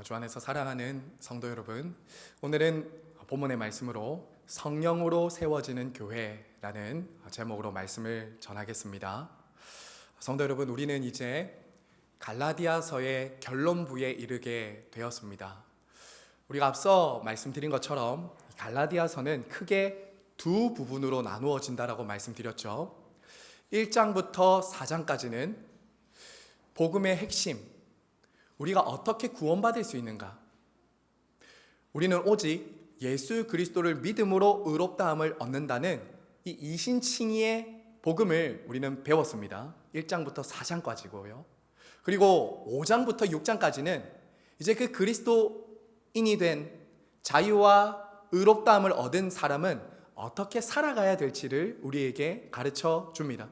주 안에서 사랑하는 성도 여러분, 오늘은 본문의 말씀으로 성령으로 세워지는 교회라는 제목으로 말씀을 전하겠습니다. 성도 여러분, 우리는 이제 갈라디아서의 결론부에 이르게 되었습니다. 우리가 앞서 말씀드린 것처럼 갈라디아서는 크게 두 부분으로 나누어진다라고 말씀드렸죠. 1장부터 4장까지는 복음의 핵심, 우리가 어떻게 구원받을 수 있는가? 우리는 오직 예수 그리스도를 믿음으로 의롭다함을 얻는다는 이 이신칭의의 복음을 우리는 배웠습니다. 1장부터 4장까지고요. 그리고 5장부터 6장까지는 이제 그 그리스도인이 된 자유와 의롭다함을 얻은 사람은 어떻게 살아가야 될지를 우리에게 가르쳐 줍니다.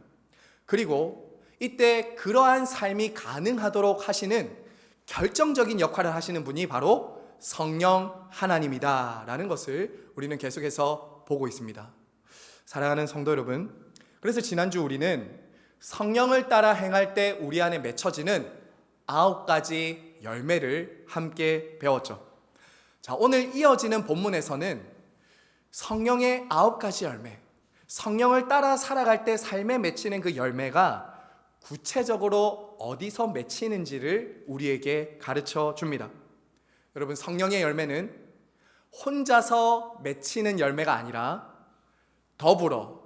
그리고 이때 그러한 삶이 가능하도록 하시는 결정적인 역할을 하시는 분이 바로 성령 하나님이다 라는 것을 우리는 계속해서 보고 있습니다. 사랑하는 성도 여러분, 그래서 지난주 우리는 성령을 따라 행할 때 우리 안에 맺혀지는 9가지 열매를 함께 배웠죠. 자, 오늘 이어지는 본문에서는 성령의 9가지 열매, 성령을 따라 살아갈 때 삶에 맺히는 그 열매가 구체적으로 어디서 맺히는지를 우리에게 가르쳐 줍니다. 여러분, 성령의 열매는 혼자서 맺히는 열매가 아니라 더불어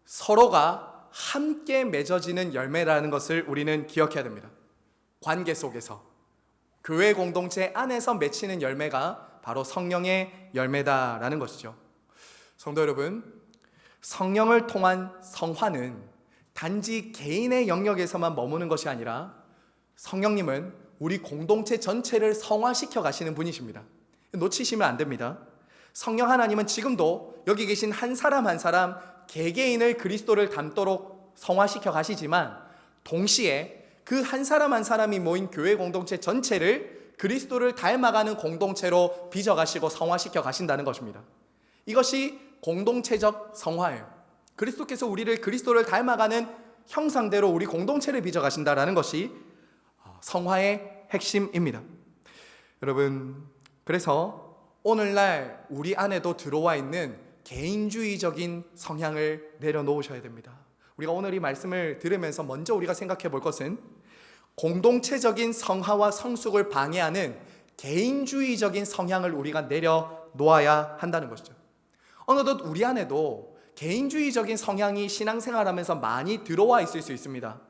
서로가 함께 맺어지는 열매라는 것을 우리는 기억해야 됩니다. 관계 속에서, 교회 공동체 안에서 맺히는 열매가 바로 성령의 열매다라는 것이죠. 성도 여러분, 성령을 통한 성화는 단지 개인의 영역에서만 머무는 것이 아니라 성령님은 우리 공동체 전체를 성화시켜 가시는 분이십니다. 놓치시면 안 됩니다. 성령 하나님은 지금도 여기 계신 한 사람 한 사람 개개인을 그리스도를 닮도록 성화시켜 가시지만 동시에 그 한 사람 한 사람이 모인 교회 공동체 전체를 그리스도를 닮아가는 공동체로 빚어가시고 성화시켜 가신다는 것입니다. 이것이 공동체적 성화예요. 그리스도께서 우리를 그리스도를 닮아가는 형상대로 우리 공동체를 빚어가신다는 것이 성화의 핵심입니다. 여러분, 그래서 오늘날 우리 안에도 들어와 있는 개인주의적인 성향을 내려놓으셔야 됩니다. 우리가 오늘 이 말씀을 들으면서 먼저 우리가 생각해 볼 것은 공동체적인 성화와 성숙을 방해하는 개인주의적인 성향을 우리가 내려놓아야 한다는 것이죠. 어느덧 우리 안에도 개인주의적인 성향이 신앙생활하면서 많이 들어와 있을 수 있습니다.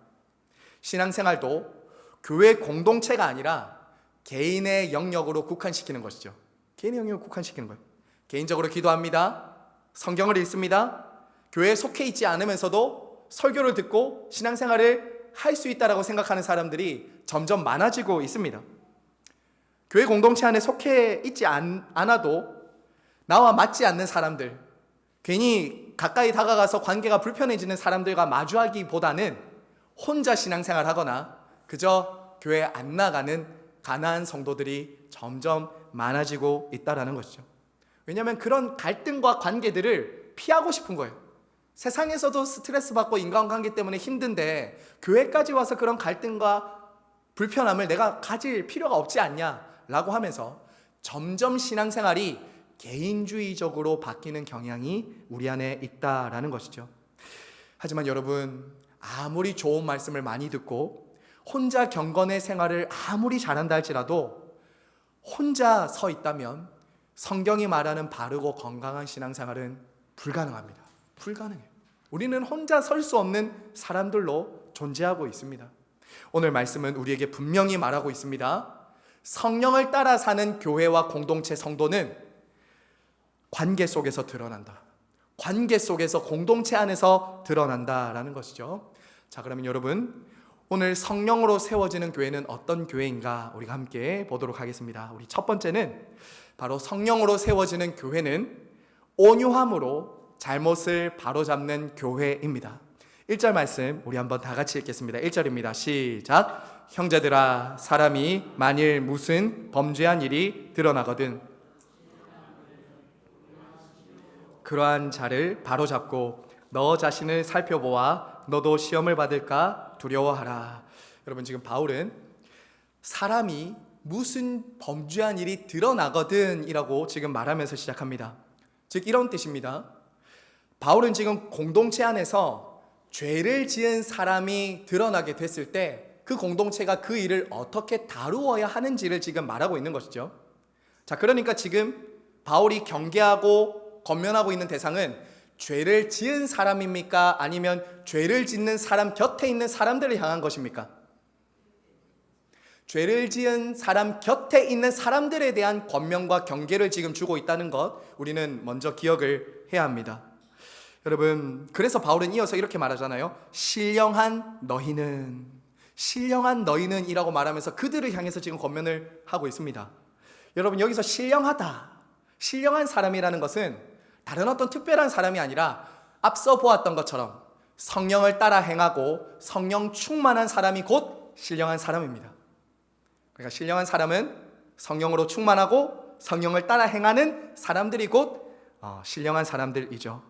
신앙생활도 교회 공동체가 아니라 개인의 영역으로 국한시키는 것이죠. 개인의 영역으로 국한시키는 거예요. 개인적으로 기도합니다. 성경을 읽습니다. 교회에 속해 있지 않으면서도 설교를 듣고 신앙생활을 할 수 있다고 생각하는 사람들이 점점 많아지고 있습니다. 교회 공동체 안에 속해 있지 않아도 나와 맞지 않는 사람들, 괜히 가까이 다가가서 관계가 불편해지는 사람들과 마주하기보다는 혼자 신앙생활 하거나 그저 교회 안 나가는 가난한 성도들이 점점 많아지고 있다는 것이죠. 왜냐하면 그런 갈등과 관계들을 피하고 싶은 거예요. 세상에서도 스트레스 받고 인간관계 때문에 힘든데 교회까지 와서 그런 갈등과 불편함을 내가 가질 필요가 없지 않냐라고 하면서 점점 신앙생활이 개인주의적으로 바뀌는 경향이 우리 안에 있다라는 것이죠. 하지만 여러분, 아무리 좋은 말씀을 많이 듣고 혼자 경건의 생활을 아무리 잘한다 할지라도 혼자 서 있다면 성경이 말하는 바르고 건강한 신앙생활은 불가능합니다. 불가능해요. 우리는 혼자 설 수 없는 사람들로 존재하고 있습니다. 오늘 말씀은 우리에게 분명히 말하고 있습니다. 성령을 따라 사는 교회와 공동체 성도는 관계 속에서 드러난다. 관계 속에서 공동체 안에서 드러난다라는 것이죠. 자, 그러면 여러분, 오늘 성령으로 세워지는 교회는 어떤 교회인가 우리가 함께 보도록 하겠습니다. 우리 첫 번째는 바로 성령으로 세워지는 교회는 온유함으로 잘못을 바로잡는 교회입니다. 1절 말씀 우리 한번 다 같이 읽겠습니다. 1절입니다. 시작. 형제들아, 사람이 만일 무슨 범죄한 일이 드러나거든 그러한 자를 바로잡고 너 자신을 살펴보아 너도 시험을 받을까 두려워하라. 여러분, 지금 바울은 사람이 무슨 범죄한 일이 드러나거든 이라고 지금 말하면서 시작합니다. 즉 이런 뜻입니다. 바울은 지금 공동체 안에서 죄를 지은 사람이 드러나게 됐을 때 그 공동체가 그 일을 어떻게 다루어야 하는지를 지금 말하고 있는 것이죠. 자, 그러니까 지금 바울이 경계하고 권면하고 있는 대상은 죄를 지은 사람입니까? 아니면 죄를 짓는 사람 곁에 있는 사람들을 향한 것입니까? 죄를 지은 사람 곁에 있는 사람들에 대한 권면과 경계를 지금 주고 있다는 것, 우리는 먼저 기억을 해야 합니다. 여러분, 그래서 바울은 이어서 이렇게 말하잖아요. 신령한 너희는 이라고 말하면서 그들을 향해서 지금 권면을 하고 있습니다. 여러분, 여기서 신령한 사람이라는 것은 다른 어떤 특별한 사람이 아니라 앞서 보았던 것처럼 성령을 따라 행하고 성령 충만한 사람이 곧 신령한 사람입니다. 그러니까 신령한 사람은 성령으로 충만하고 성령을 따라 행하는 사람들이 곧 신령한 사람들이죠.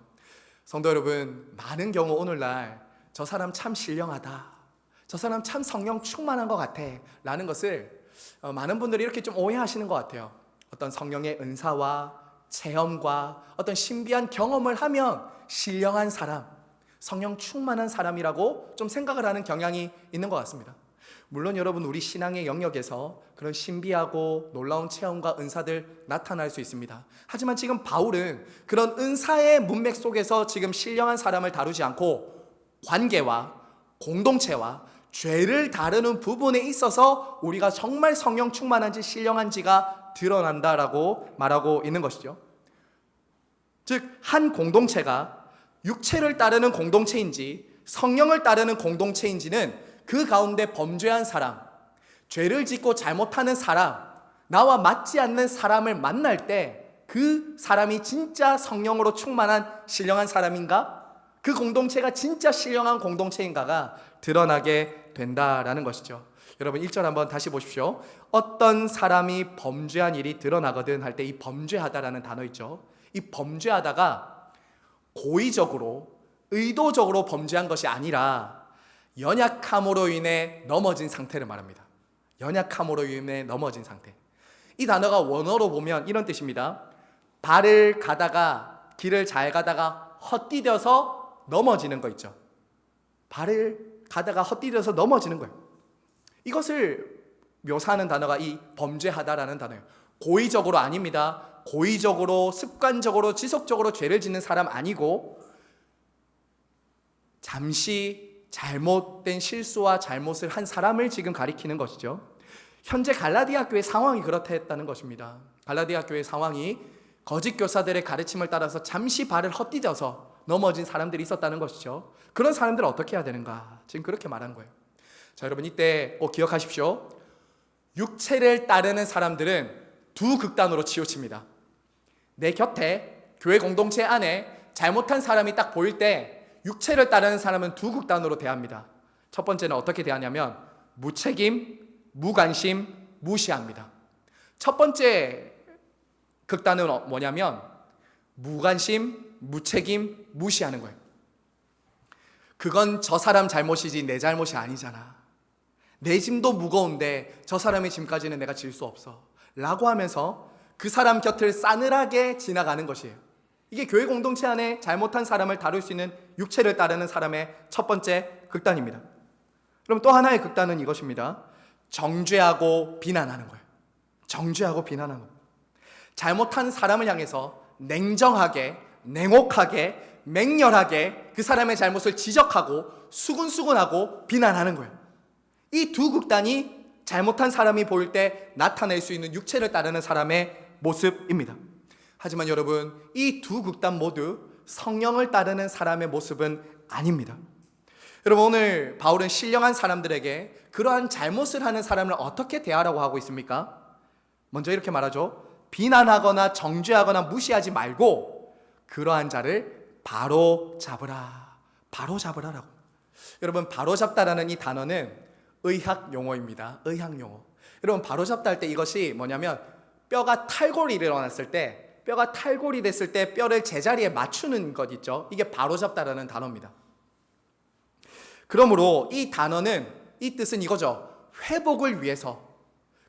성도 여러분, 많은 경우 오늘날 저 사람 참 신령하다, 저 사람 참 성령 충만한 것 같아 라는 것을 많은 분들이 이렇게 좀 오해하시는 것 같아요. 어떤 성령의 은사와 체험과 어떤 신비한 경험을 하면 신령한 사람, 성령 충만한 사람이라고 좀 생각을 하는 경향이 있는 것 같습니다. 물론 여러분, 우리 신앙의 영역에서 그런 신비하고 놀라운 체험과 은사들 나타날 수 있습니다. 하지만 지금 바울은 그런 은사의 문맥 속에서 지금 신령한 사람을 다루지 않고 관계와 공동체와 죄를 다루는 부분에 있어서 우리가 정말 성령 충만한지 신령한지가 드러난다라고 말하고 있는 것이죠. 즉, 한 공동체가 육체를 따르는 공동체인지 성령을 따르는 공동체인지는 그 가운데 범죄한 사람, 죄를 짓고 잘못하는 사람, 나와 맞지 않는 사람을 만날 때 그 사람이 진짜 성령으로 충만한 신령한 사람인가? 그 공동체가 진짜 신령한 공동체인가가 드러나게 된다라는 것이죠. 여러분, 1절 한번 다시 보십시오. 어떤 사람이 범죄한 일이 드러나거든 할 때 이 범죄하다라는 단어 있죠. 이 범죄하다가 고의적으로 의도적으로 범죄한 것이 아니라 연약함으로 인해 넘어진 상태를 말합니다. 연약함으로 인해 넘어진 상태. 이 단어가 원어로 보면 이런 뜻입니다. 길을 잘 가다가 헛디뎌서 넘어지는 거 있죠. 발을 가다가 헛디뎌서 넘어지는 거예요. 이것을 묘사하는 단어가 이 범죄하다라는 단어예요. 고의적으로 아닙니다. 고의적으로, 습관적으로, 지속적으로 죄를 짓는 사람 아니고 잠시 잘못된 실수와 잘못을 한 사람을 지금 가리키는 것이죠. 현재 갈라디아 교회 상황이 그렇다 했다는 것입니다. 갈라디아 교회 상황이 거짓 교사들의 가르침을 따라서 잠시 발을 헛디뎌서 넘어진 사람들이 있었다는 것이죠. 그런 사람들은 어떻게 해야 되는가? 지금 그렇게 말한 거예요. 자, 여러분, 이때 꼭 기억하십시오. 육체를 따르는 사람들은 두 극단으로 치우칩니다. 내 곁에 교회 공동체 안에 잘못한 사람이 딱 보일 때 육체를 따르는 사람은 두 극단으로 대합니다. 첫 번째는 어떻게 대하냐면 무책임, 무관심, 무시합니다. 첫 번째 극단은 뭐냐면 무관심, 무책임, 무시하는 거예요. 그건 저 사람 잘못이지 내 잘못이 아니잖아. 내 짐도 무거운데 저 사람의 짐까지는 내가 질 수 없어 라고 하면서 그 사람 곁을 싸늘하게 지나가는 것이에요. 이게 교회 공동체 안에 잘못한 사람을 다룰 수 있는 육체를 따르는 사람의 첫 번째 극단입니다. 그럼 또 하나의 극단은 이것입니다. 정죄하고 비난하는 거예요. 정죄하고 비난하는 거예요. 잘못한 사람을 향해서 냉정하게, 냉혹하게, 맹렬하게 그 사람의 잘못을 지적하고 수근수근하고 비난하는 거예요. 이 두 극단이 잘못한 사람이 보일 때 나타낼 수 있는 육체를 따르는 사람의 모습입니다. 하지만 여러분, 이 두 극단 모두 성령을 따르는 사람의 모습은 아닙니다. 여러분, 오늘 바울은 신령한 사람들에게 그러한 잘못을 하는 사람을 어떻게 대하라고 하고 있습니까? 먼저 이렇게 말하죠. 비난하거나 정죄하거나 무시하지 말고 그러한 자를 바로 잡으라라고. 여러분, 바로 잡다라는 이 단어는 의학 용어입니다. 의학 용어. 여러분, 바로 잡다 할 때 이것이 뭐냐면 뼈가 탈골이 일어났을 때, 뼈가 탈골이 됐을 때 뼈를 제자리에 맞추는 것 있죠. 이게 바로 잡다라는 단어입니다. 그러므로 이 단어는, 이 뜻은 이거죠. 회복을 위해서,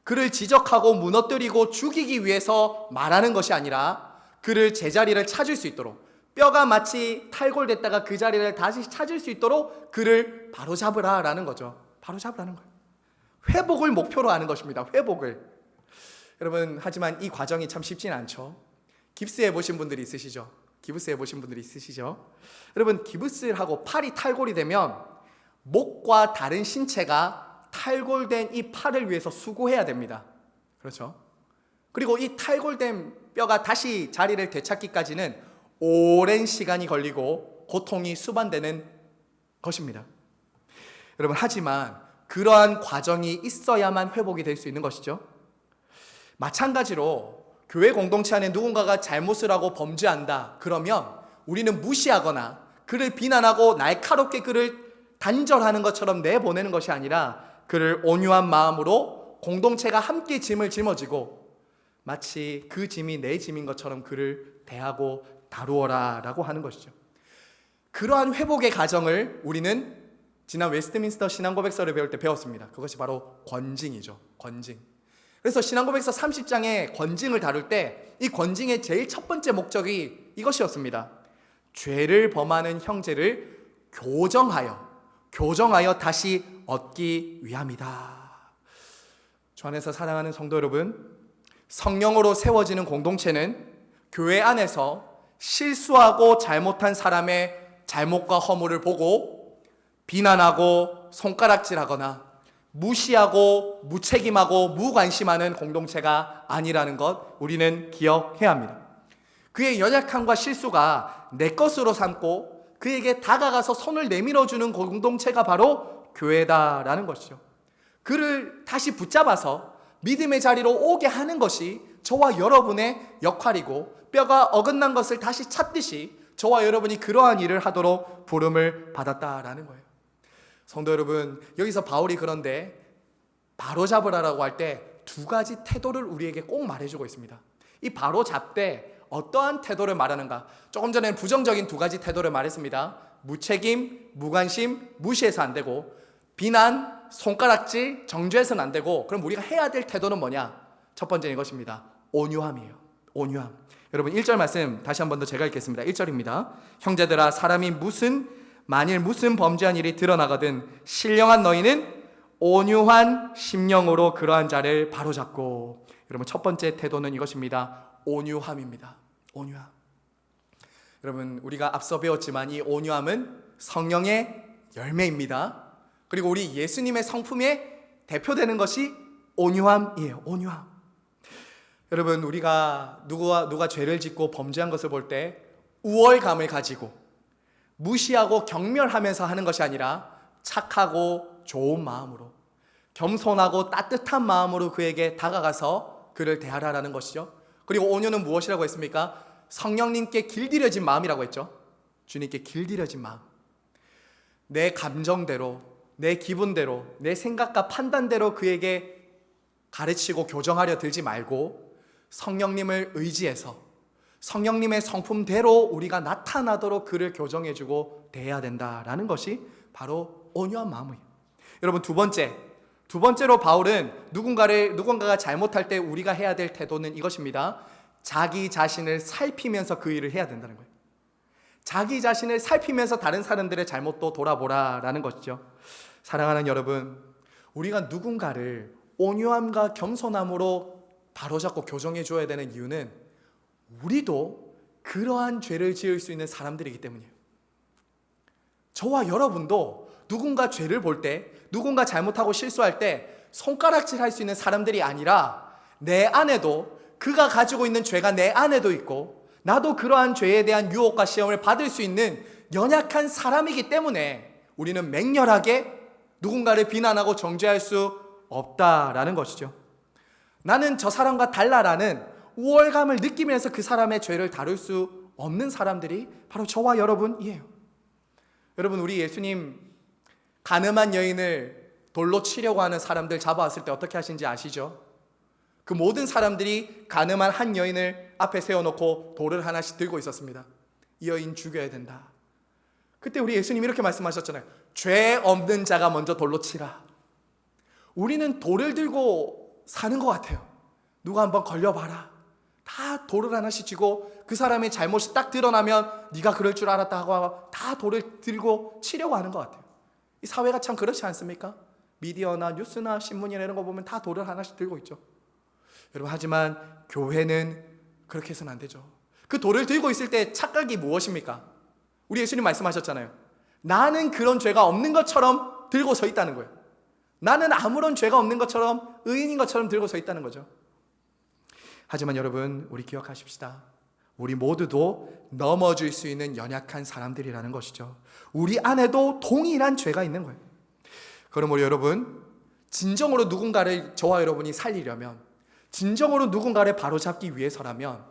그를 지적하고 무너뜨리고 죽이기 위해서 말하는 것이 아니라 그를 제자리를 찾을 수 있도록, 뼈가 마치 탈골됐다가 그 자리를 다시 찾을 수 있도록 그를 바로잡으라라는 거죠. 바로잡으라는 거예요. 회복을 목표로 하는 것입니다. 회복을. 여러분, 하지만 이 과정이 참 쉽지는 않죠. 깁스해 보신 분들이 있으시죠? 기부스해 보신 분들이 있으시죠? 여러분, 기부스를 하고 팔이 탈골이 되면 목과 다른 신체가 탈골된 이 팔을 위해서 수고해야 됩니다. 그렇죠? 그리고 이 탈골된 뼈가 다시 자리를 되찾기까지는 오랜 시간이 걸리고 고통이 수반되는 것입니다. 여러분, 하지만 그러한 과정이 있어야만 회복이 될 수 있는 것이죠. 마찬가지로 교회 공동체 안에 누군가가 잘못을 하고 범죄한다. 그러면 우리는 무시하거나 그를 비난하고 날카롭게 그를 단절하는 것처럼 내보내는 것이 아니라 그를 온유한 마음으로 공동체가 함께 짐을 짊어지고 마치 그 짐이 내 짐인 것처럼 그를 대하고 다루어라 라고 하는 것이죠. 그러한 회복의 과정을 우리는 지난 웨스트민스터 신앙고백서를 배울 때 배웠습니다. 그것이 바로 권징이죠. 권징. 그래서 신앙고백서 30장의 권징을 다룰 때 이 권징의 제일 첫 번째 목적이 이것이었습니다. 죄를 범하는 형제를 교정하여 다시 얻기 위함이다. 주 안에서 사랑하는 성도 여러분, 성령으로 세워지는 공동체는 교회 안에서 실수하고 잘못한 사람의 잘못과 허물을 보고 비난하고 손가락질하거나 무시하고 무책임하고 무관심하는 공동체가 아니라는 것 우리는 기억해야 합니다. 그의 연약함과 실수가 내 것으로 삼고 그에게 다가가서 손을 내밀어주는 공동체가 바로 교회다라는 것이죠. 그를 다시 붙잡아서 믿음의 자리로 오게 하는 것이 저와 여러분의 역할이고, 뼈가 어긋난 것을 다시 찾듯이 저와 여러분이 그러한 일을 하도록 부름을 받았다라는 거예요. 성도 여러분, 여기서 바울이 그런데 바로잡으라라고 할 때 두 가지 태도를 우리에게 꼭 말해주고 있습니다. 이 바로잡되 어떠한 태도를 말하는가? 조금 전에는 부정적인 두 가지 태도를 말했습니다. 무책임, 무관심, 무시해서 안 되고, 비난, 손가락질, 정죄해서는 안 되고, 그럼 우리가 해야 될 태도는 뭐냐? 첫 번째는 이것입니다. 온유함이에요. 온유함. 여러분 1절 말씀 다시 한 번 더 제가 읽겠습니다. 1절입니다. 형제들아, 사람이 만일 무슨 범죄한 일이 드러나거든 신령한 너희는 온유한 심령으로 그러한 자를 바로잡고. 여러분, 첫 번째 태도는 이것입니다. 온유함입니다. 온유함. 여러분, 우리가 앞서 배웠지만 이 온유함은 성령의 열매입니다. 그리고 우리 예수님의 성품에 대표되는 것이 온유함이에요. 온유함. 여러분, 우리가 누가 죄를 짓고 범죄한 것을 볼 때 우월감을 가지고 무시하고 경멸하면서 하는 것이 아니라 착하고 좋은 마음으로, 겸손하고 따뜻한 마음으로 그에게 다가가서 그를 대하라는 것이죠. 그리고 온유는 무엇이라고 했습니까? 성령님께 길들여진 마음이라고 했죠. 주님께 길들여진 마음. 내 감정대로, 내 기분대로, 내 생각과 판단대로 그에게 가르치고 교정하려 들지 말고 성령님을 의지해서 성령님의 성품대로 우리가 나타나도록 그를 교정해주고 대해야 된다라는 것이 바로 온유한 마음이에요. 여러분, 두 번째로 바울은 누군가가 잘못할 때 우리가 해야 될 태도는 이것입니다. 자기 자신을 살피면서 그 일을 해야 된다는 거예요. 자기 자신을 살피면서 다른 사람들의 잘못도 돌아보라라는 것이죠. 사랑하는 여러분, 우리가 누군가를 온유함과 겸손함으로 바로잡고 교정해 줘야 되는 이유는 우리도 그러한 죄를 지을 수 있는 사람들이기 때문이에요. 저와 여러분도 누군가 죄를 볼 때, 누군가 잘못하고 실수할 때 손가락질 할 수 있는 사람들이 아니라 내 안에도, 그가 가지고 있는 죄가 내 안에도 있고 나도 그러한 죄에 대한 유혹과 시험을 받을 수 있는 연약한 사람이기 때문에 우리는 맹렬하게 누군가를 비난하고 정죄할 수 없다라는 것이죠. 나는 저 사람과 달라라는 우월감을 느끼면서 그 사람의 죄를 다룰 수 없는 사람들이 바로 저와 여러분이에요. 여러분, 우리 예수님 가늠한 여인을 돌로 치려고 하는 사람들 잡아왔을 때 어떻게 하신지 아시죠? 그 모든 사람들이 가늠한 한 여인을 앞에 세워놓고 돌을 하나씩 들고 있었습니다. 이 여인 죽여야 된다. 그때 우리 예수님이 이렇게 말씀하셨잖아요. 죄 없는 자가 먼저 돌로 치라. 우리는 돌을 들고 사는 것 같아요. 누가 한번 걸려봐라. 다 돌을 하나씩 쥐고 그 사람의 잘못이 딱 드러나면 네가 그럴 줄 알았다 하고 다 돌을 들고 치려고 하는 것 같아요. 이 사회가 참 그렇지 않습니까? 미디어나 뉴스나 신문이나 이런 거 보면 다 돌을 하나씩 들고 있죠. 여러분, 하지만 교회는 그렇게 해서는 안 되죠. 그 돌을 들고 있을 때 착각이 무엇입니까? 우리 예수님 말씀하셨잖아요. 나는 그런 죄가 없는 것처럼 들고 서 있다는 거예요. 나는 아무런 죄가 없는 것처럼 의인인 것처럼 들고 서 있다는 거죠. 하지만 여러분, 우리 기억하십시다. 우리 모두도 넘어질 수 있는 연약한 사람들이라는 것이죠. 우리 안에도 동일한 죄가 있는 거예요. 그럼 우리 여러분, 진정으로 누군가를 저와 여러분이 살리려면, 진정으로 누군가를 바로잡기 위해서라면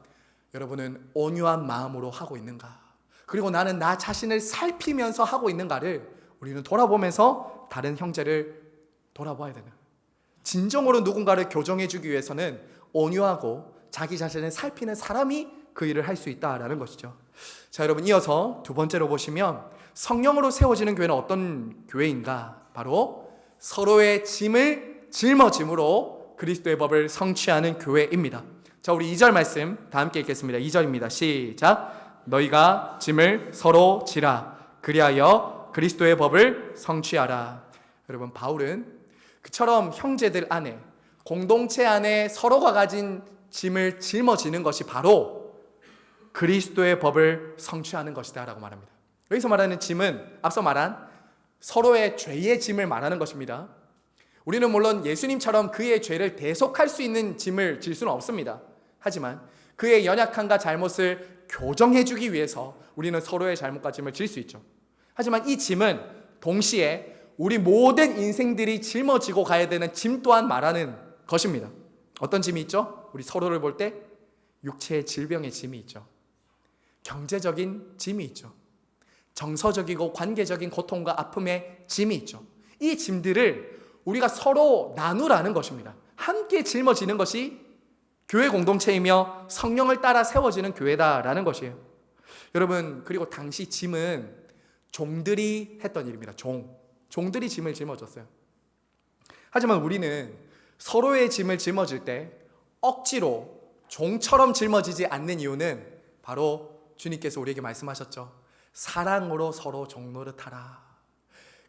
여러분은 온유한 마음으로 하고 있는가? 그리고 나는 나 자신을 살피면서 하고 있는가를 우리는 돌아보면서 다른 형제를 돌아봐야 되는 거예요. 진정으로 누군가를 교정해주기 위해서는 온유하고 자기 자신을 살피는 사람이 그 일을 할 수 있다라는 것이죠. 자, 여러분, 이어서 두 번째로 보시면 성령으로 세워지는 교회는 어떤 교회인가? 바로 서로의 짐을 짊어짐으로 그리스도의 법을 성취하는 교회입니다. 자, 우리 2절 말씀 다 함께 읽겠습니다. 2절입니다. 시작. 너희가 짐을 서로 지라. 그리하여 그리스도의 법을 성취하라. 여러분, 바울은 그처럼 형제들 안에, 공동체 안에 서로가 가진 짐을 짊어지는 것이 바로 그리스도의 법을 성취하는 것이다 라고 말합니다. 여기서 말하는 짐은 앞서 말한 서로의 죄의 짐을 말하는 것입니다. 우리는 물론 예수님처럼 그의 죄를 대속할 수 있는 짐을 질 수는 없습니다. 하지만 그의 연약함과 잘못을 교정해주기 위해서 우리는 서로의 잘못과 짐을 질 수 있죠. 하지만 이 짐은 동시에 우리 모든 인생들이 짊어지고 가야 되는 짐 또한 말하는 것입니다. 어떤 짐이 있죠? 우리 서로를 볼 때 육체의 질병의 짐이 있죠. 경제적인 짐이 있죠. 정서적이고 관계적인 고통과 아픔의 짐이 있죠. 이 짐들을 우리가 서로 나누라는 것입니다. 함께 짊어지는 것이 교회 공동체이며 성령을 따라 세워지는 교회다라는 것이에요. 여러분, 그리고 당시 짐은 종들이 했던 일입니다. 종들이 짐을 짊어졌어요. 하지만 우리는 서로의 짐을 짊어질 때 억지로 종처럼 짊어지지 않는 이유는 바로 주님께서 우리에게 말씀하셨죠. 사랑으로 서로 종노릇하라.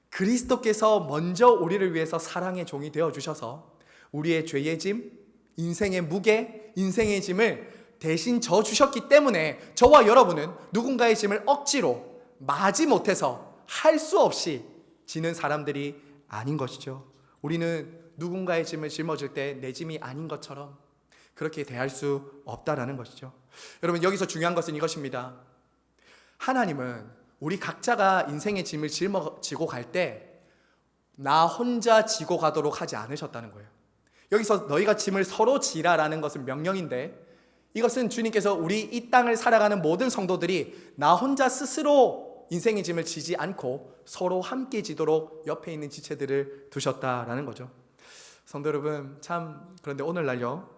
그리스도께서 먼저 우리를 위해서 사랑의 종이 되어주셔서 우리의 죄의 짐, 인생의 무게, 인생의 짐을 대신 져주셨기 때문에 저와 여러분은 누군가의 짐을 억지로 마지못해서 할 수 없이 지는 사람들이 아닌 것이죠. 우리는 누군가의 짐을 짊어질 때 내 짐이 아닌 것처럼 그렇게 대할 수 없다라는 것이죠. 여러분, 여기서 중요한 것은 이것입니다. 하나님은 우리 각자가 인생의 짐을 짊어지고 갈 때 나 혼자 지고 가도록 하지 않으셨다는 거예요. 여기서 너희가 짐을 서로 지라라는 것은 명령인데, 이것은 주님께서 우리 이 땅을 살아가는 모든 성도들이 나 혼자 스스로 인생의 짐을 지지 않고 서로 함께 지도록 옆에 있는 지체들을 두셨다라는 거죠. 성도 여러분, 참 그런데 오늘날요,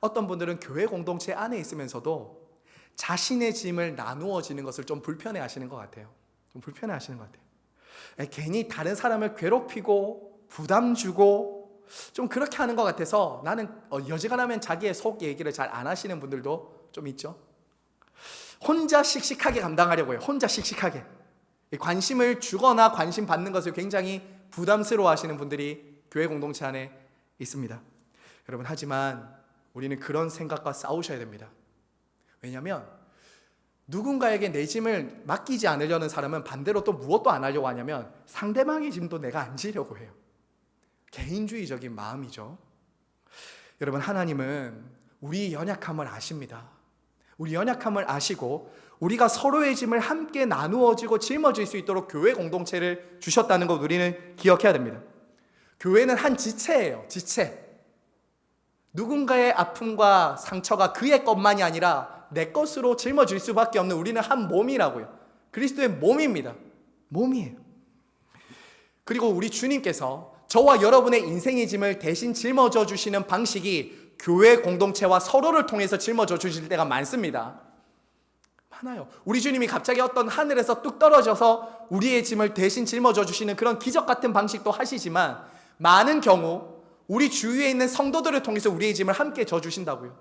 어떤 분들은 교회 공동체 안에 있으면서도 자신의 짐을 나누어 지는 것을 좀 불편해 하시는 것 같아요. 좀 불편해 하시는 것 같아요. 괜히 다른 사람을 괴롭히고 부담 주고 좀 그렇게 하는 것 같아서 나는 여지간하면 자기의 속 얘기를 잘 안 하시는 분들도 좀 있죠. 혼자 씩씩하게 감당하려고요. 혼자 씩씩하게 관심을 주거나 관심 받는 것을 굉장히 부담스러워 하시는 분들이 교회 공동체 안에 있습니다. 여러분, 하지만 우리는 그런 생각과 싸우셔야 됩니다. 왜냐하면 누군가에게 내 짐을 맡기지 않으려는 사람은 반대로 또 무엇도 안 하려고 하냐면 상대방의 짐도 내가 안 지려고 해요. 개인주의적인 마음이죠. 여러분, 하나님은 우리 연약함을 아십니다. 우리 연약함을 아시고 우리가 서로의 짐을 함께 나누어지고 짊어질 수 있도록 교회 공동체를 주셨다는 것 우리는 기억해야 됩니다. 교회는 한 지체예요. 지체. 누군가의 아픔과 상처가 그의 것만이 아니라 내 것으로 짊어질 수밖에 없는 우리는 한 몸이라고요. 그리스도의 몸입니다. 몸이에요. 그리고 우리 주님께서 저와 여러분의 인생의 짐을 대신 짊어져 주시는 방식이 교회 공동체와 서로를 통해서 짊어져 주실 때가 많습니다. 많아요. 우리 주님이 갑자기 어떤 하늘에서 뚝 떨어져서 우리의 짐을 대신 짊어져 주시는 그런 기적 같은 방식도 하시지만, 많은 경우 우리 주위에 있는 성도들을 통해서 우리의 짐을 함께 져주신다고요.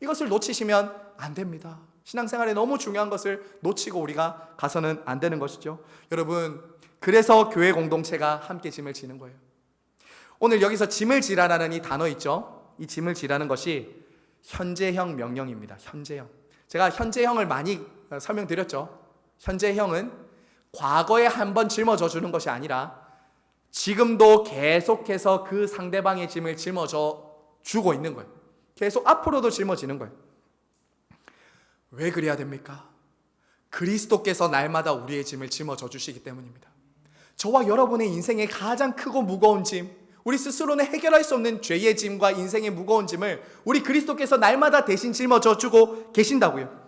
이것을 놓치시면 안 됩니다. 신앙생활에 너무 중요한 것을 놓치고 우리가 가서는 안 되는 것이죠. 여러분, 그래서 교회 공동체가 함께 짐을 지는 거예요. 오늘 여기서 짐을 지라라는 이 단어 있죠. 이 짐을 지라는 것이 현재형 명령입니다. 현재형. 제가 현재형을 많이 설명드렸죠. 현재형은 과거에 한번 짊어져 주는 것이 아니라 지금도 계속해서 그 상대방의 짐을 짊어져 주고 있는 거예요. 계속 앞으로도 짊어지는 거예요. 왜 그래야 됩니까? 그리스도께서 날마다 우리의 짐을 짊어져 주시기 때문입니다. 저와 여러분의 인생의 가장 크고 무거운 짐, 우리 스스로는 해결할 수 없는 죄의 짐과 인생의 무거운 짐을 우리 그리스도께서 날마다 대신 짊어져 주고 계신다고요.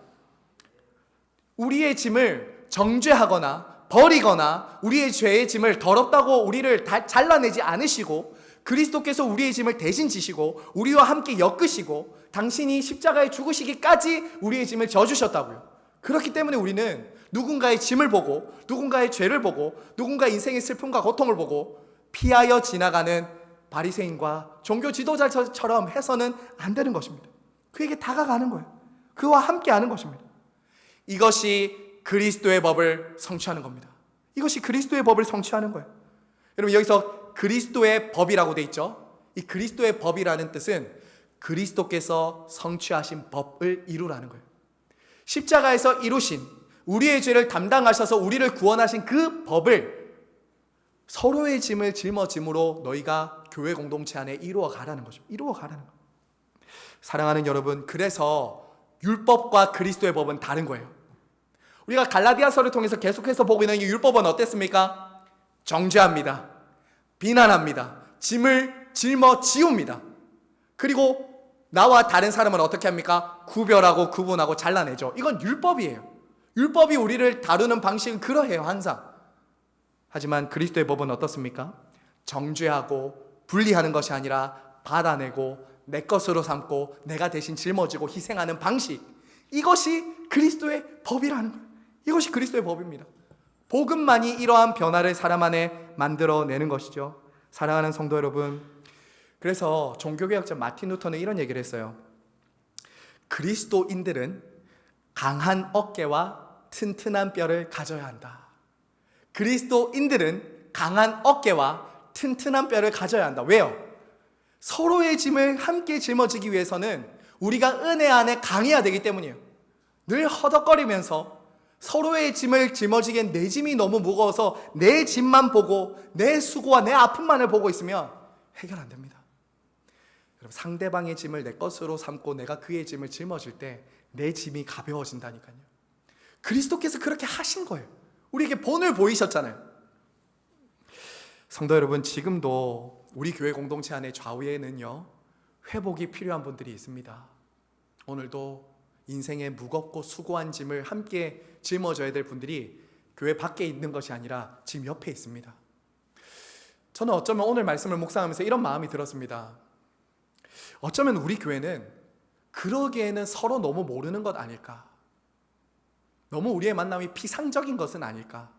우리의 짐을 정죄하거나 버리거나 우리의 죄의 짐을 더럽다고 우리를 잘라내지 않으시고 그리스도께서 우리의 짐을 대신 지시고 우리와 함께 엮으시고 당신이 십자가에 죽으시기까지 우리의 짐을 져주셨다고요. 그렇기 때문에 우리는 누군가의 짐을 보고 누군가의 죄를 보고 누군가의 인생의 슬픔과 고통을 보고 피하여 지나가는 바리새인과 종교 지도자처럼 해서는 안 되는 것입니다. 그에게 다가가는 거예요. 그와 함께 하는 것입니다. 이것이 그리스도의 법을 성취하는 겁니다. 이것이 그리스도의 법을 성취하는 거예요. 여러분, 여기서 그리스도의 법이라고 돼 있죠. 이 그리스도의 법이라는 뜻은 그리스도께서 성취하신 법을 이루라는 거예요. 십자가에서 이루신 우리의 죄를 담당하셔서 우리를 구원하신 그 법을 서로의 짐을 짊어짐으로 너희가 교회 공동체 안에 이루어 가라는 것입니다. 이루어 가라는 거예요. 사랑하는 여러분, 그래서 율법과 그리스도의 법은 다른 거예요. 우리가 갈라디아서를 통해서 계속해서 보고 있는 이 율법은 어땠습니까? 정죄합니다. 비난합니다. 짐을 짊어지웁니다. 그리고 나와 다른 사람을 어떻게 합니까? 구별하고 구분하고 잘라내죠. 이건 율법이에요. 율법이 우리를 다루는 방식은 그러해요, 항상. 하지만 그리스도의 법은 어떻습니까? 정죄하고 분리하는 것이 아니라 받아내고 내 것으로 삼고 내가 대신 짊어지고 희생하는 방식, 이것이 그리스도의 법이라는 거예요. 이것이 그리스도의 법입니다. 복음만이 이러한 변화를 사람 안에 만들어내는 것이죠. 사랑하는 성도 여러분, 그래서 종교개혁자 마틴 루터는 이런 얘기를 했어요. 그리스도인들은 강한 어깨와 튼튼한 뼈를 가져야 한다. 그리스도인들은 강한 어깨와 튼튼한 뼈를 가져야 한다. 왜요? 서로의 짐을 함께 짊어지기 위해서는 우리가 은혜 안에 강해야 되기 때문이에요. 늘 허덕거리면서 서로의 짐을 짊어지기엔 내 짐이 너무 무거워서 내 짐만 보고 내 수고와 내 아픔만을 보고 있으면 해결 안 됩니다. 여러분, 상대방의 짐을 내 것으로 삼고 내가 그의 짐을 짊어질 때 내 짐이 가벼워진다니까요. 그리스도께서 그렇게 하신 거예요. 우리에게 본을 보이셨잖아요. 성도 여러분, 지금도 우리 교회 공동체 안에 좌우에는요, 회복이 필요한 분들이 있습니다. 오늘도 인생의 무겁고 수고한 짐을 함께 짊어져야 될 분들이 교회 밖에 있는 것이 아니라 지금 옆에 있습니다. 저는 어쩌면 오늘 말씀을 묵상하면서 이런 마음이 들었습니다. 어쩌면 우리 교회는 그러기에는 서로 너무 모르는 것 아닐까? 너무 우리의 만남이 피상적인 것은 아닐까?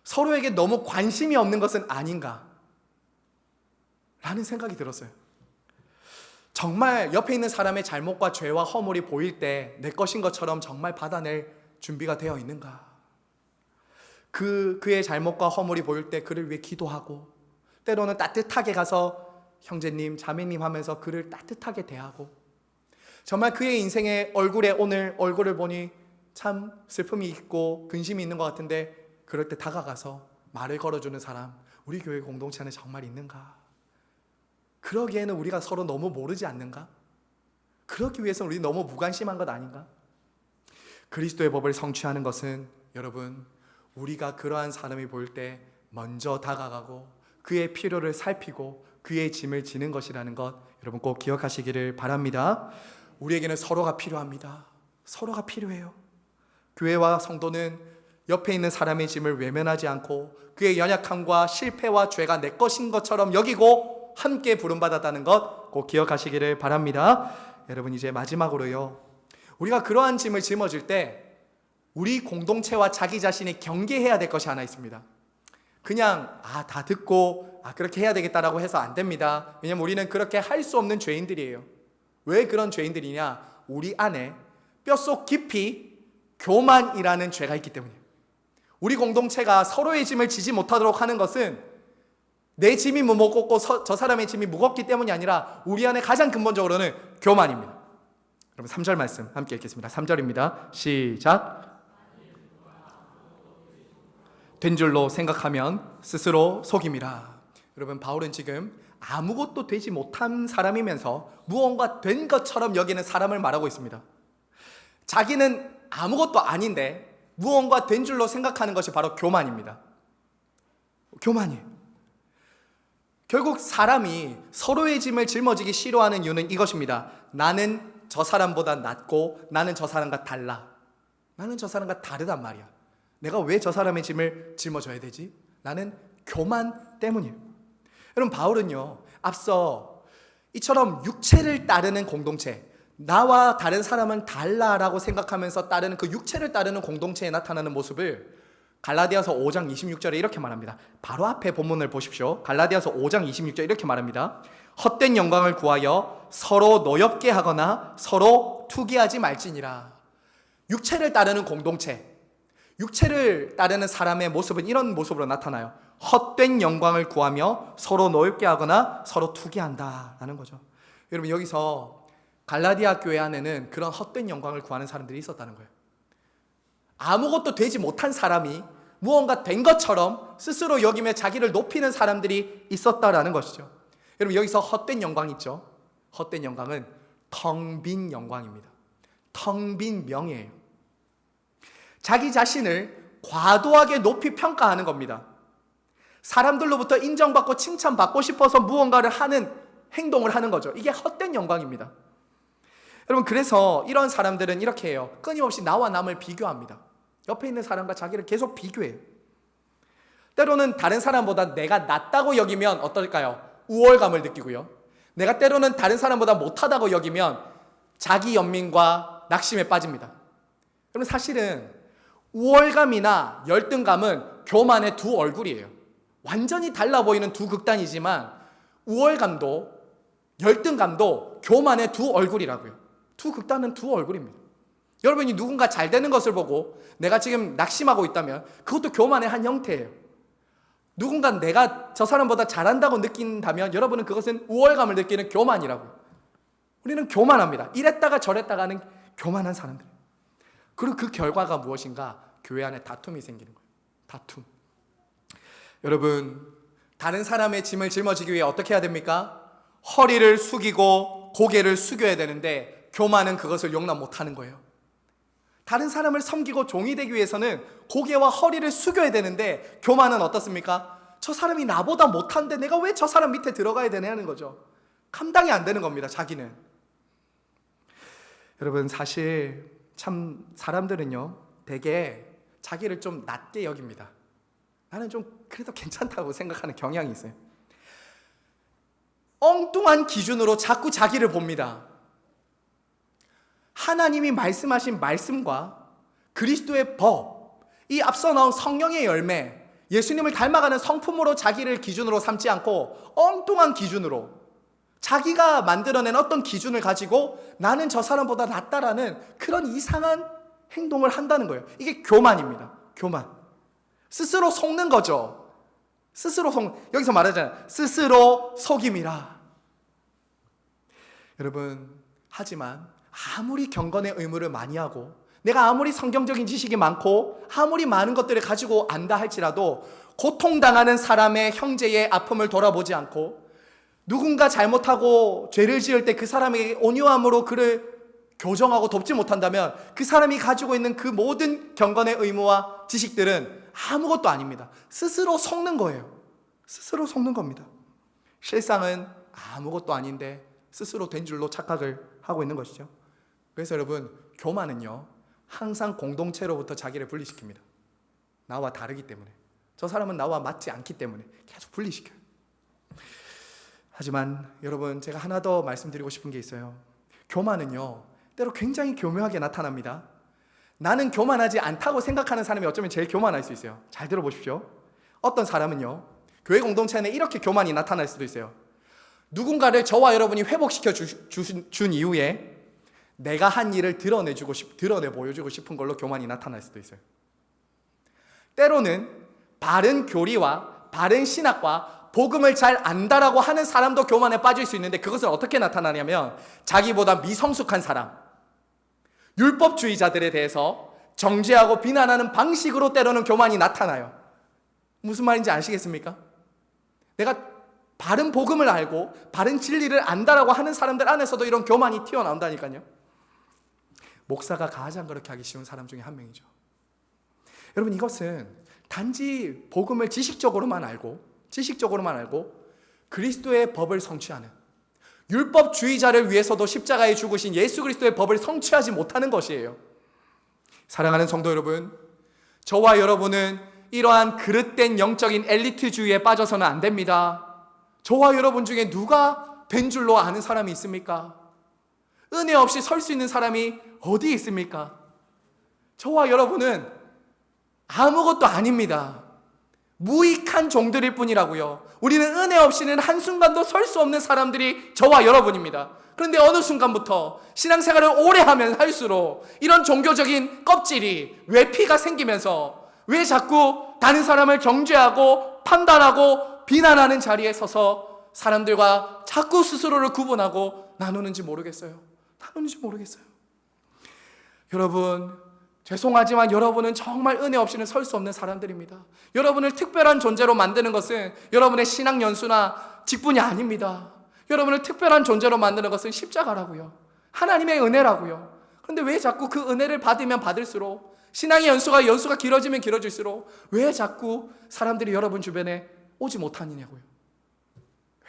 서로에게 너무 관심이 없는 것은 아닌가? 라는 생각이 들었어요. 정말 옆에 있는 사람의 잘못과 죄와 허물이 보일 때 내 것인 것처럼 정말 받아낼 준비가 되어 있는가? 그의 잘못과 허물이 보일 때 그를 위해 기도하고, 때로는 따뜻하게 가서 형제님, 자매님 하면서 그를 따뜻하게 대하고, 정말 그의 인생의 얼굴에 오늘 얼굴을 보니 참 슬픔이 있고 근심이 있는 것 같은데 그럴 때 다가가서 말을 걸어주는 사람, 우리 교회 공동체 안에 정말 있는가? 그러기에는 우리가 서로 너무 모르지 않는가? 그러기 위해서 우리 너무 무관심한 것 아닌가? 그리스도의 법을 성취하는 것은 여러분, 우리가 그러한 사람이 보일 때 먼저 다가가고 그의 필요를 살피고 그의 짐을 지는 것이라는 것, 여러분 꼭 기억하시기를 바랍니다. 우리에게는 서로가 필요합니다. 서로가 필요해요. 교회와 성도는 옆에 있는 사람의 짐을 외면하지 않고 그의 연약함과 실패와 죄가 내 것인 것처럼 여기고 함께 부름받았다는 것 꼭 기억하시기를 바랍니다. 여러분, 이제 마지막으로요, 우리가 그러한 짐을 짊어질 때 우리 공동체와 자기 자신이 경계해야 될 것이 하나 있습니다. 그냥 다 듣고 그렇게 해야 되겠다라고 해서 안 됩니다. 왜냐면 우리는 그렇게 할 수 없는 죄인들이에요. 왜 그런 죄인들이냐? 우리 안에 뼛속 깊이 교만이라는 죄가 있기 때문이에요. 우리 공동체가 서로의 짐을 지지 못하도록 하는 것은 내 짐이 무겁고 저 사람의 짐이 무겁기 때문이 아니라 우리 안에 가장 근본적으로는 교만입니다. 여러분 3절 말씀 함께 읽겠습니다. 3절입니다. 시작. 된 줄로 생각하면 스스로 속임이라. 여러분 바울은 지금 아무것도 되지 못한 사람이면서 무언가 된 것처럼 여기는 사람을 말하고 있습니다. 자기는 아무것도 아닌데 무언가 된 줄로 생각하는 것이 바로 교만입니다. 교만이에요. 결국 사람이 서로의 짐을 짊어지기 싫어하는 이유는 이것입니다. 나는 저 사람보다 낫고 나는 저 사람과 달라. 나는 저 사람과 다르단 말이야. 내가 왜 저 사람의 짐을 짊어져야 되지? 나는 교만 때문이에요. 여러분 바울은요, 앞서 이처럼 육체를 따르는 공동체, 나와 다른 사람은 달라라고 생각하면서 따르는 그 육체를 따르는 공동체에 나타나는 모습을 갈라디아서 5장 26절에 이렇게 말합니다. 바로 앞에 본문을 보십시오. 갈라디아서 5장 26절 이렇게 말합니다. 헛된 영광을 구하여 서로 노엽게 하거나 서로 투기하지 말지니라. 육체를 따르는 공동체, 육체를 따르는 사람의 모습은 이런 모습으로 나타나요. 헛된 영광을 구하며 서로 노엽게 하거나 서로 투기한다라는 거죠. 여러분 여기서 갈라디아 교회 안에는 그런 헛된 영광을 구하는 사람들이 있었다는 거예요. 아무것도 되지 못한 사람이 무언가 된 것처럼 스스로 여기며 자기를 높이는 사람들이 있었다라는 것이죠. 여러분 여기서 헛된 영광 있죠? 헛된 영광은 텅 빈 영광입니다. 텅 빈 명예예요. 자기 자신을 과도하게 높이 평가하는 겁니다. 사람들로부터 인정받고 칭찬받고 싶어서 무언가를 하는 행동을 하는 거죠. 이게 헛된 영광입니다. 여러분 그래서 이런 사람들은 이렇게 해요. 끊임없이 나와 남을 비교합니다. 옆에 있는 사람과 자기를 계속 비교해요. 때로는 다른 사람보다 내가 낫다고 여기면 어떨까요? 우월감을 느끼고요. 내가 때로는 다른 사람보다 못하다고 여기면 자기 연민과 낙심에 빠집니다. 여러분 사실은 우월감이나 열등감은 교만의 두 얼굴이에요. 완전히 달라 보이는 두 극단이지만 우월감도 열등감도 교만의 두 얼굴이라고요. 두 극단은 두 얼굴입니다. 여러분이 누군가 잘 되는 것을 보고 내가 지금 낙심하고 있다면 그것도 교만의 한 형태예요. 누군가 내가 저 사람보다 잘한다고 느낀다면 여러분은 그것은 우월감을 느끼는 교만이라고요. 우리는 교만합니다. 이랬다가 저랬다가 하는 교만한 사람들. 그리고 그 결과가 무엇인가? 교회 안에 다툼이 생기는 거예요. 다툼. 여러분 다른 사람의 짐을 짊어지기 위해 어떻게 해야 됩니까? 허리를 숙이고 고개를 숙여야 되는데 교만은 그것을 용납 못하는 거예요. 다른 사람을 섬기고 종이 되기 위해서는 고개와 허리를 숙여야 되는데 교만은 어떻습니까? 저 사람이 나보다 못한데 내가 왜 저 사람 밑에 들어가야 되냐는 거죠. 감당이 안 되는 겁니다. 자기는. 여러분 사실 참 사람들은요 되게 자기를 좀 낮게 여깁니다. 나는 좀 그래도 괜찮다고 생각하는 경향이 있어요. 엉뚱한 기준으로 자꾸 자기를 봅니다. 하나님이 말씀하신 말씀과 그리스도의 법, 이 앞서 나온 성령의 열매, 예수님을 닮아가는 성품으로 자기를 기준으로 삼지 않고 엉뚱한 기준으로 자기가 만들어낸 어떤 기준을 가지고 나는 저 사람보다 낫다라는 그런 이상한 행동을 한다는 거예요. 이게 교만입니다. 교만. 스스로 속는 거죠. 여기서 말하잖아요. 스스로 속임이라. 여러분, 하지만 아무리 경건의 의무를 많이 하고 내가 아무리 성경적인 지식이 많고 아무리 많은 것들을 가지고 안다 할지라도 고통당하는 사람의 형제의 아픔을 돌아보지 않고 누군가 잘못하고 죄를 지을 때 그 사람에게 온유함으로 그를 교정하고 돕지 못한다면 그 사람이 가지고 있는 그 모든 경건의 의무와 지식들은 아무것도 아닙니다. 스스로 속는 거예요. 스스로 속는 겁니다. 실상은 아무것도 아닌데 스스로 된 줄로 착각을 하고 있는 것이죠. 그래서 여러분, 교만은요 항상 공동체로부터 자기를 분리시킵니다. 나와 다르기 때문에, 저 사람은 나와 맞지 않기 때문에 계속 분리시켜요. 하지만 여러분, 제가 하나 더 말씀드리고 싶은 게 있어요. 교만은요 때로 굉장히 교묘하게 나타납니다. 나는 교만하지 않다고 생각하는 사람이 어쩌면 제일 교만할 수 있어요. 잘 들어보십시오. 어떤 사람은요, 교회 공동체 안에 이렇게 교만이 나타날 수도 있어요. 누군가를 저와 여러분이 회복시켜 준 이후에 내가 한 일을 드러내 보여주고 싶은 걸로 교만이 나타날 수도 있어요. 때로는 바른 교리와 바른 신학과 복음을 잘 안다라고 하는 사람도 교만에 빠질 수 있는데, 그것은 어떻게 나타나냐면 자기보다 미성숙한 사람, 율법주의자들에 대해서 정죄하고 비난하는 방식으로 때로는 교만이 나타나요. 무슨 말인지 아시겠습니까? 내가 바른 복음을 알고 바른 진리를 안다라고 하는 사람들 안에서도 이런 교만이 튀어나온다니까요. 목사가 가장 그렇게 하기 쉬운 사람 중에 한 명이죠. 여러분, 이것은 단지 복음을 지식적으로만 알고 그리스도의 법을 성취하는, 율법주의자를 위해서도 십자가에 죽으신 예수 그리스도의 법을 성취하지 못하는 것이에요. 사랑하는 성도 여러분, 저와 여러분은 이러한 그릇된 영적인 엘리트주의에 빠져서는 안 됩니다. 저와 여러분 중에 누가 된 줄로 아는 사람이 있습니까? 은혜 없이 설 수 있는 사람이 어디 있습니까? 저와 여러분은 아무것도 아닙니다. 무익한 종들일 뿐이라고요. 우리는 은혜 없이는 한순간도 설 수 없는 사람들이 저와 여러분입니다. 그런데 어느 순간부터 신앙생활을 오래 하면 할수록 이런 종교적인 껍질이, 외피가 생기면서 왜 자꾸 다른 사람을 정죄하고 판단하고 비난하는 자리에 서서 사람들과 자꾸 스스로를 구분하고 나누는지 모르겠어요. 여러분, 죄송하지만 여러분은 정말 은혜 없이는 설 수 없는 사람들입니다. 여러분을 특별한 존재로 만드는 것은 여러분의 신앙 연수나 직분이 아닙니다. 여러분을 특별한 존재로 만드는 것은 십자가라고요. 하나님의 은혜라고요. 그런데 왜 자꾸 그 은혜를 받으면 받을수록, 신앙의 연수가 길어지면 길어질수록 왜 자꾸 사람들이 여러분 주변에 오지 못하느냐고요.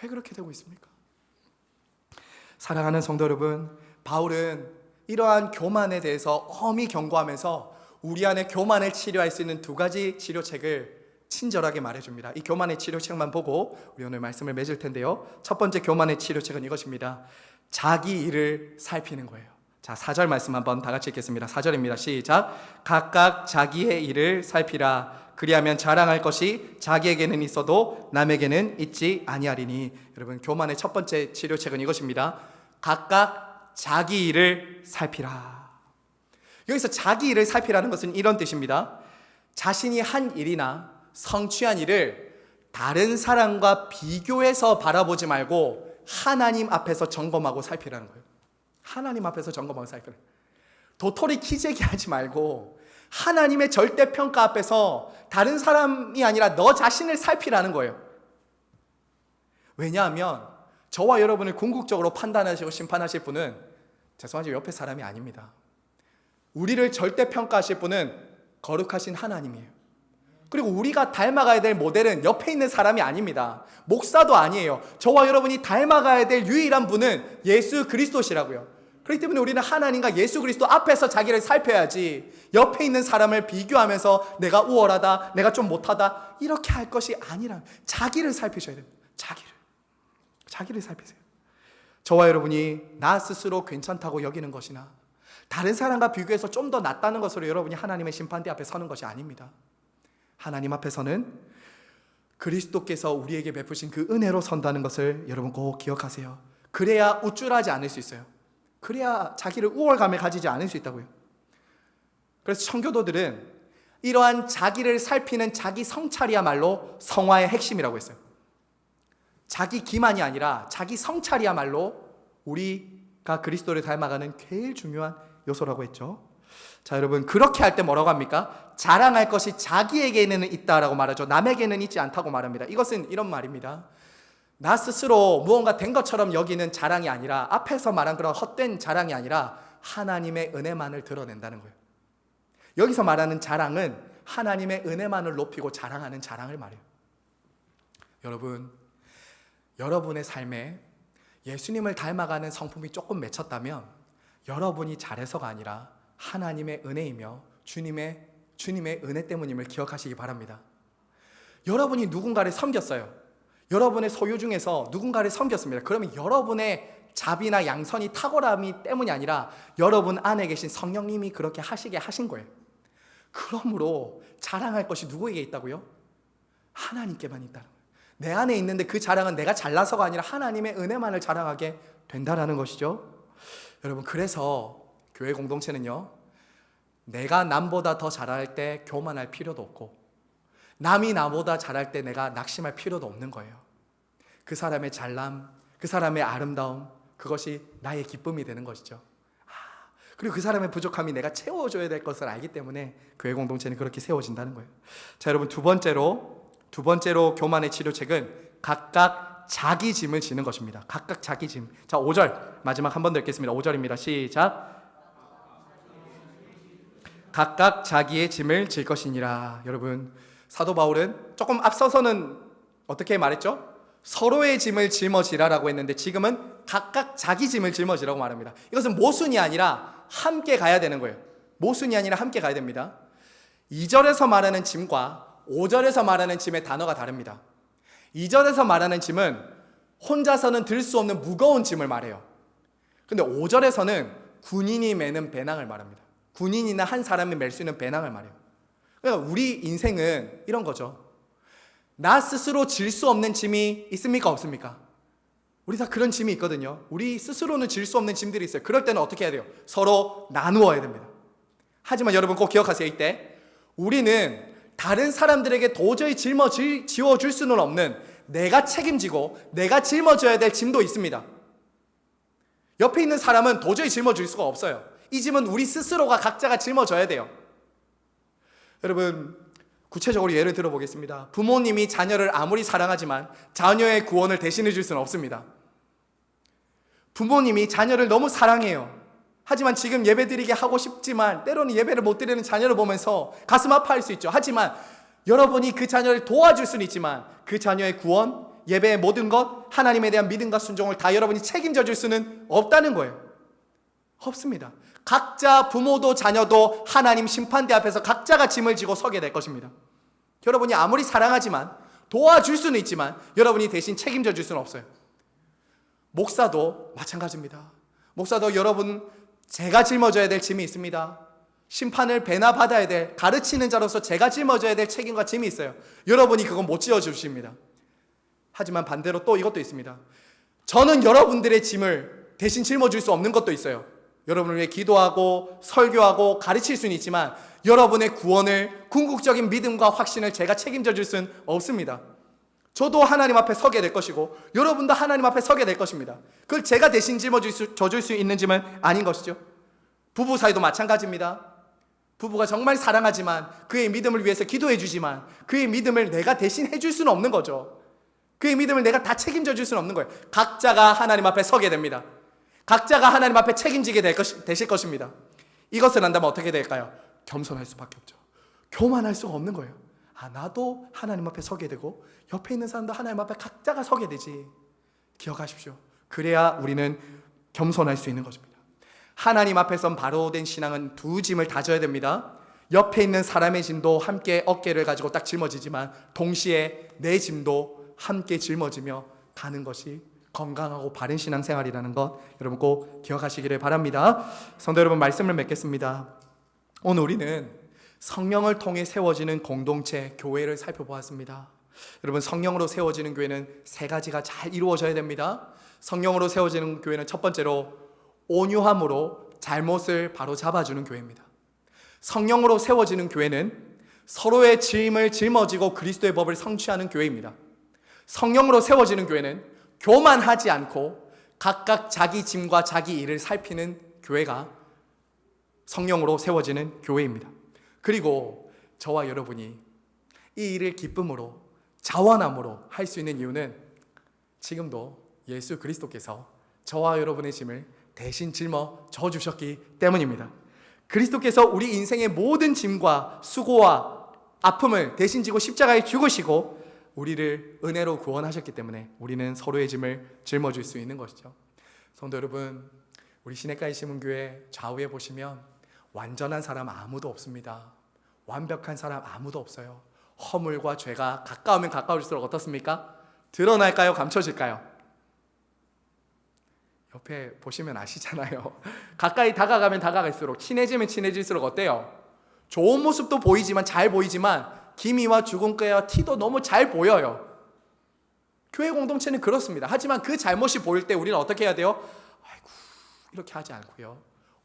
왜 그렇게 되고 있습니까? 사랑하는 성도 여러분, 바울은 이러한 교만에 대해서 엄히 경고하면서 우리 안에 교만을 치료할 수 있는 2가지 치료책을 친절하게 말해줍니다. 이 교만의 치료책만 보고 우리 오늘 말씀을 맺을 텐데요, 첫 번째 교만의 치료책은 이것입니다. 자기 일을 살피는 거예요. 자, 4절 말씀 한번 다 같이 읽겠습니다. 4절입니다. 시작. 각각 자기의 일을 살피라. 그리하면 자랑할 것이 자기에게는 있어도 남에게는 있지 아니하리니. 여러분, 교만의 첫 번째 치료책은 이것입니다. 각각 자기 일을 살피라. 여기서 자기 일을 살피라는 것은 이런 뜻입니다. 자신이 한 일이나 성취한 일을 다른 사람과 비교해서 바라보지 말고 하나님 앞에서 점검하고 살피라는 거예요. 하나님 앞에서 점검하고 살피라. 도토리 키재기 하지 말고 하나님의 절대평가 앞에서 다른 사람이 아니라 너 자신을 살피라는 거예요. 왜냐하면 저와 여러분을 궁극적으로 판단하시고 심판하실 분은, 죄송하지만 옆에 사람이 아닙니다. 우리를 절대평가하실 분은 거룩하신 하나님이에요. 그리고 우리가 닮아가야 될 모델은 옆에 있는 사람이 아닙니다. 목사도 아니에요. 저와 여러분이 닮아가야 될 유일한 분은 예수 그리스도시라고요. 그렇기 때문에 우리는 하나님과 예수 그리스도 앞에서 자기를 살펴야지, 옆에 있는 사람을 비교하면서 내가 우월하다, 내가 좀 못하다, 이렇게 할 것이 아니라 자기를 살피셔야 됩니다. 자기를 살피세요. 저와 여러분이 나 스스로 괜찮다고 여기는 것이나 다른 사람과 비교해서 좀 더 낫다는 것으로 여러분이 하나님의 심판대 앞에 서는 것이 아닙니다. 하나님 앞에서는 그리스도께서 우리에게 베푸신 그 은혜로 선다는 것을 여러분 꼭 기억하세요. 그래야 우쭐하지 않을 수 있어요. 그래야 자기를 우월감에 가지지 않을 수 있다고요. 그래서 청교도들은 이러한 자기를 살피는 자기 성찰이야말로 성화의 핵심이라고 했어요. 자기 기만이 아니라 자기 성찰이야말로 우리가 그리스도를 닮아가는 제일 중요한 요소라고 했죠. 자, 여러분, 그렇게 할 때 뭐라고 합니까? 자랑할 것이 자기에게는 있다라고 말하죠. 남에게는 있지 않다고 말합니다. 이것은 이런 말입니다. 나 스스로 무언가 된 것처럼 여기는 자랑이 아니라, 앞에서 말한 그런 헛된 자랑이 아니라 하나님의 은혜만을 드러낸다는 거예요. 여기서 말하는 자랑은 하나님의 은혜만을 높이고 자랑하는 자랑을 말해요. 여러분, 여러분의 삶에 예수님을 닮아가는 성품이 조금 맺혔다면 여러분이 잘해서가 아니라 하나님의 은혜이며 주님의 은혜 때문임을 기억하시기 바랍니다. 여러분이 누군가를 섬겼어요. 여러분의 소유 중에서 누군가를 섬겼습니다. 그러면 여러분의 자비나 양선이 탁월함이 때문이 아니라 여러분 안에 계신 성령님이 그렇게 하시게 하신 거예요. 그러므로 자랑할 것이 누구에게 있다고요? 하나님께만 있다는 거예요. 내 안에 있는데 그 자랑은 내가 잘나서가 아니라 하나님의 은혜만을 자랑하게 된다라는 것이죠. 여러분, 그래서 교회 공동체는요, 내가 남보다 더 잘할 때 교만할 필요도 없고, 남이 나보다 잘할 때 내가 낙심할 필요도 없는 거예요. 그 사람의 잘남, 그 사람의 아름다움, 그것이 나의 기쁨이 되는 것이죠. 그리고 그 사람의 부족함이 내가 채워줘야 될 것을 알기 때문에 교회 공동체는 그렇게 세워진다는 거예요. 자, 여러분, 두 번째로 교만의 치료책은 각각 자기 짐을 지는 것입니다. 각각 자기 짐. 자, 5절 마지막 한 번 더 읽겠습니다. 5절입니다. 시작. 각각 자기의 짐을 질 것이니라. 여러분, 사도 바울은 조금 앞서서는 어떻게 말했죠? 서로의 짐을 짊어지라라고 했는데 지금은 각각 자기 짐을 짊어지라고 말합니다. 이것은 모순이 아니라 함께 가야 되는 거예요. 모순이 아니라 함께 가야 됩니다. 2절에서 말하는 짐과 5절에서 말하는 짐의 단어가 다릅니다. 2절에서 말하는 짐은 혼자서는 들 수 없는 무거운 짐을 말해요. 근데 5절에서는 군인이 매는 배낭을 말합니다. 군인이나 한 사람이 맬 수 있는 배낭을 말해요. 그러니까 우리 인생은 이런 거죠. 나 스스로 질 수 없는 짐이 있습니까? 없습니까? 우리 다 그런 짐이 있거든요. 우리 스스로는 질 수 없는 짐들이 있어요. 그럴 때는 어떻게 해야 돼요? 서로 나누어야 됩니다. 하지만 여러분 꼭 기억하세요. 이때 우리는 다른 사람들에게 도저히 지워줄 수는 없는 내가 책임지고 내가 짊어져야 될 짐도 있습니다. 옆에 있는 사람은 도저히 짊어질 수가 없어요. 이 짐은 우리 스스로가 각자가 짊어져야 돼요. 여러분, 구체적으로 예를 들어보겠습니다. 부모님이 자녀를 아무리 사랑하지만 자녀의 구원을 대신해 줄 수는 없습니다. 부모님이 자녀를 너무 사랑해요. 하지만 지금 예배드리게 하고 싶지만 때로는 예배를 못 드리는 자녀를 보면서 가슴 아파할 수 있죠. 하지만 여러분이 그 자녀를 도와줄 수는 있지만 그 자녀의 구원, 예배의 모든 것, 하나님에 대한 믿음과 순종을 다 여러분이 책임져 줄 수는 없다는 거예요. 없습니다. 각자 부모도 자녀도 하나님 심판대 앞에서 각자가 짐을 지고 서게 될 것입니다. 여러분이 아무리 사랑하지만 도와줄 수는 있지만 여러분이 대신 책임져 줄 수는 없어요. 목사도 마찬가지입니다. 목사도 여러분 제가 짊어져야 될 짐이 있습니다. 심판을 배나 받아야 될 가르치는 자로서 제가 짊어져야 될 책임과 짐이 있어요. 여러분이 그건 못 지어주십니다. 하지만 반대로 또 이것도 있습니다. 저는 여러분들의 짐을 대신 짊어질 수 없는 것도 있어요. 여러분을 위해 기도하고 설교하고 가르칠 수는 있지만 여러분의 구원을, 궁극적인 믿음과 확신을 제가 책임져 줄 수는 없습니다. 저도 하나님 앞에 서게 될 것이고 여러분도 하나님 앞에 서게 될 것입니다. 그걸 제가 대신 져줄 수 있는 짐은 아닌 것이죠. 부부 사이도 마찬가지입니다. 부부가 정말 사랑하지만 그의 믿음을 위해서 기도해 주지만 그의 믿음을 내가 대신 해줄 수는 없는 거죠. 그의 믿음을 내가 다 책임져 줄 수는 없는 거예요. 각자가 하나님 앞에 서게 됩니다. 각자가 하나님 앞에 책임지게 되실 것입니다. 이것을 안다면 어떻게 될까요? 겸손할 수밖에 없죠. 교만할 수가 없는 거예요. 나도 하나님 앞에 서게 되고 옆에 있는 사람도 하나님 앞에 각자가 서게 되지. 기억하십시오. 그래야 우리는 겸손할 수 있는 것입니다. 하나님 앞에선 바로 된 신앙은 두 짐을 다져야 됩니다. 옆에 있는 사람의 짐도 함께 어깨를 가지고 딱 짊어지지만 동시에 내 짐도 함께 짊어지며 가는 것이 건강하고 바른 신앙생활이라는 것 여러분 꼭 기억하시기를 바랍니다. 성도 여러분, 말씀을 맺겠습니다. 오늘 우리는 성령을 통해 세워지는 공동체, 교회를 살펴보았습니다. 여러분, 성령으로 세워지는 교회는 세 가지가 잘 이루어져야 됩니다. 성령으로 세워지는 교회는 첫 번째로 온유함으로 잘못을 바로 잡아주는 교회입니다. 성령으로 세워지는 교회는 서로의 짐을 짊어지고 그리스도의 법을 성취하는 교회입니다. 성령으로 세워지는 교회는 교만하지 않고 각각 자기 짐과 자기 일을 살피는 교회가 성령으로 세워지는 교회입니다. 그리고 저와 여러분이 이 일을 기쁨으로 자원함으로 할 수 있는 이유는 지금도 예수 그리스도께서 저와 여러분의 짐을 대신 짊어져 주셨기 때문입니다. 그리스도께서 우리 인생의 모든 짐과 수고와 아픔을 대신 지고 십자가에 죽으시고 우리를 은혜로 구원하셨기 때문에 우리는 서로의 짐을 짊어질 수 있는 것이죠. 성도 여러분, 우리 시냇가의 시문교회 좌우에 보시면 완전한 사람 아무도 없습니다. 완벽한 사람 아무도 없어요. 허물과 죄가 가까우면 가까울수록 어떻습니까? 드러날까요? 감춰질까요? 옆에 보시면 아시잖아요. 가까이 다가가면 다가갈수록, 친해지면 친해질수록 어때요? 좋은 모습도 보이지만, 잘 보이지만 기미와 주근깨와 티도 너무 잘 보여요. 교회 공동체는 그렇습니다. 하지만 그 잘못이 보일 때 우리는 어떻게 해야 돼요? 아이고, 이렇게 하지 않고요.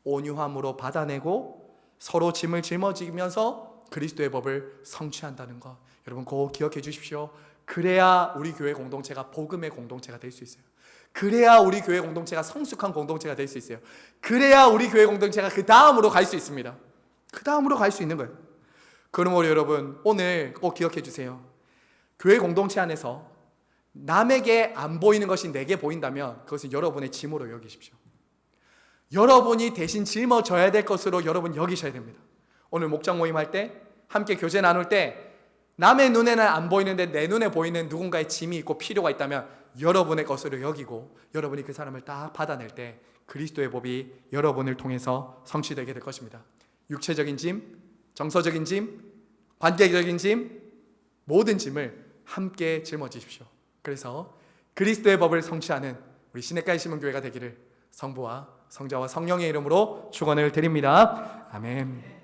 온유함으로 받아내고 서로 짐을 짊어지면서 그리스도의 법을 성취한다는 것. 여러분 꼭 기억해 주십시오. 그래야 우리 교회 공동체가 복음의 공동체가 될 수 있어요. 그래야 우리 교회 공동체가 성숙한 공동체가 될 수 있어요. 그래야 우리 교회 공동체가 그 다음으로 갈 수 있습니다. 그 다음으로 갈 수 있는 거예요. 그러므로 여러분 오늘 꼭 기억해 주세요. 교회 공동체 안에서 남에게 안 보이는 것이 내게 보인다면 그것은 여러분의 짐으로 여기십시오. 여러분이 대신 짊어져야 될 것으로 여러분 여기셔야 됩니다. 오늘 목장 모임할 때 함께 교제 나눌 때 남의 눈에는 안 보이는데 내 눈에 보이는 누군가의 짐이 있고 필요가 있다면 여러분의 것으로 여기고 여러분이 그 사람을 딱 받아낼 때 그리스도의 법이 여러분을 통해서 성취되게 될 것입니다. 육체적인 짐, 정서적인 짐, 관계적인 짐, 모든 짐을 함께 짊어지십시오. 그래서 그리스도의 법을 성취하는 우리 시냇가의 심은교회가 되기를 성부와 성자와 성령의 이름으로 축원을 드립니다. 아멘.